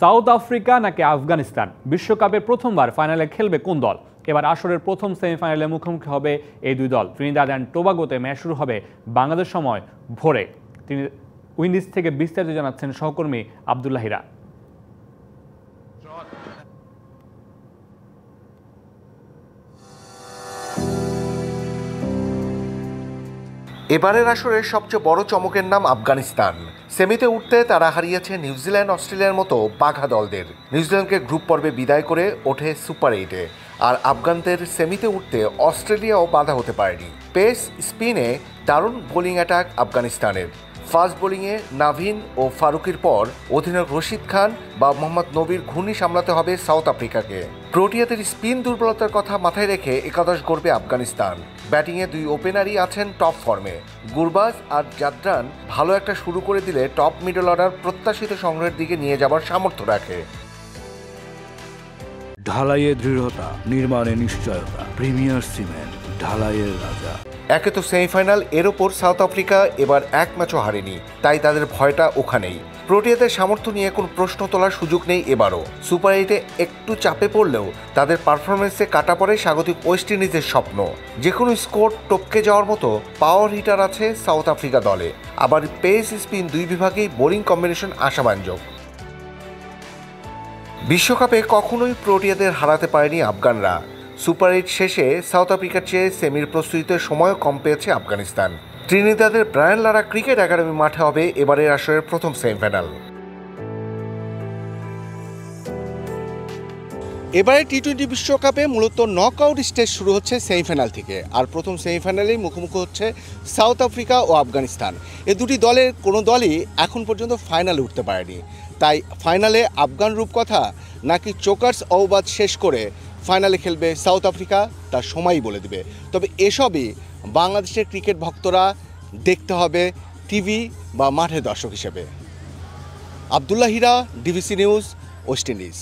South Africa নাকি আফগানিস্তান, বিশ্বকাপে প্রথমবার ফাইনালে খেলবে কোন দল? এবার আসরের প্রথম সেমিফাইনালে মুখোমুখি হবে এই দুই দল। ত্রিনিদাদ অ্যান্ড টোবাগোতে ম্যাচ শুরু হবে বাংলাদেশ সময় ভোরে। তিনি উইন্ডিজ থেকে বিস্তারিত জানাচ্ছেন সহকর্মী আব্দুল্লাহ হীরা। এবারের আসরের সবচেয়ে বড় চমকের নাম আফগানিস্তান। সেমিতে উঠতে তারা হারিয়েছে নিউজিল্যান্ড, অস্ট্রেলিয়ার মতো বাঘা দলদের। নিউজিল্যান্ডকে গ্রুপ পর্বে বিদায় করে ওঠে সুপার 8-এ। আর আফগানদের সেমিতে উঠতে অস্ট্রেলিয়াও বাধা হতে পারেনি। পেস স্পিনে দারুণ বোলিং অ্যাটাক আফগানিস্তানের। ফাস্ট বোলিংয়ে নাভিন ও ফারুকির পর অধিনায়ক রশিদ খান বা মোহাম্মদ নবীর ঘূর্ণি সামলাতে হবে সাউথ আফ্রিকাকে। প্রোটিয়াদের স্পিন দুর্বলতার কথা মাথায় রেখে একাদশ গড়বে আফগানিস্তান। ব্যাটিংয়ে দুই ওপেনারই আছেন টপ ফর্মে। গুরবাজ আর জাদরান ভালো একটা শুরু করে দিলে টপ মিডল অর্ডার প্রত্যাশিত সংগ্রহের দিকে নিয়ে যাবার সামর্থ্য রাখে। ঢালাইয়ে দৃঢ়তা, নির্মাণে নিশ্চয়তা, প্রিমিয়ার সিমেন্ট, ঢালাইয়ের রাজা। একে তো সেমিফাইনাল, এর ওপর সাউথ আফ্রিকা এবার এক ম্যাচও হারেনি, তাই তাদের ভয়টা ওখানেই। প্রোটিয়াদের সামর্থ্য নিয়ে কোনো প্রশ্ন তোলার সুযোগ নেই এবারও। সুপার 8-এ একটু চাপে পড়লেও তাদের পারফরমেন্সে কাটা পড়ে স্বাগতিক ওয়েস্ট ইন্ডিজের স্বপ্ন। যে কোনো স্কোর টপকে যাওয়ার মতো পাওয়ার হিটার আছে সাউথ আফ্রিকা দলে। আবার পেস স্পিন দুই বিভাগেই বোলিং কম্বিনেশন আশাব্যঞ্জক। বিশ্বকাপে কখনোই প্রোটিয়াদের হারাতে পারেনি আফগানরা। সুপার 8 শেষে সাউথ আফ্রিকার চেয়ে সেমির প্রস্তুতিতে সময়ও কম পেয়েছে আফগানিস্তান। ত্রিনিদাদের ব্রায়ান লারা ক্রিকেট একাডেমি মাঠে হবে এবারের আসরের প্রথম সেমিফাইনাল। এবারে টি-20 বিশ্বকাপে মূলত নকআউট স্টেজ শুরু হচ্ছে সেমিফাইনাল থেকে। আর প্রথম সেমিফাইনালেই মুখোমুখি হচ্ছে সাউথ আফ্রিকা ও আফগানিস্তান। এ দুটি দলের কোনো দলই এখন পর্যন্ত ফাইনালে উঠতে পারেনি। তাই ফাইনালে আফগান রূপকথা নাকি চোকার্স অবাদ শেষ করে ফাইনালে খেলবে সাউথ আফ্রিকা, তার সময়ই বলে দেবে। তবে এসবই বাংলাদেশের ক্রিকেট ভক্তরা দেখতে হবে টিভি বা মাঠের দর্শক হিসেবে। আব্দুল্লাহ হীরা, ডিবিসি নিউজ, ওয়েস্ট ইন্ডিজ।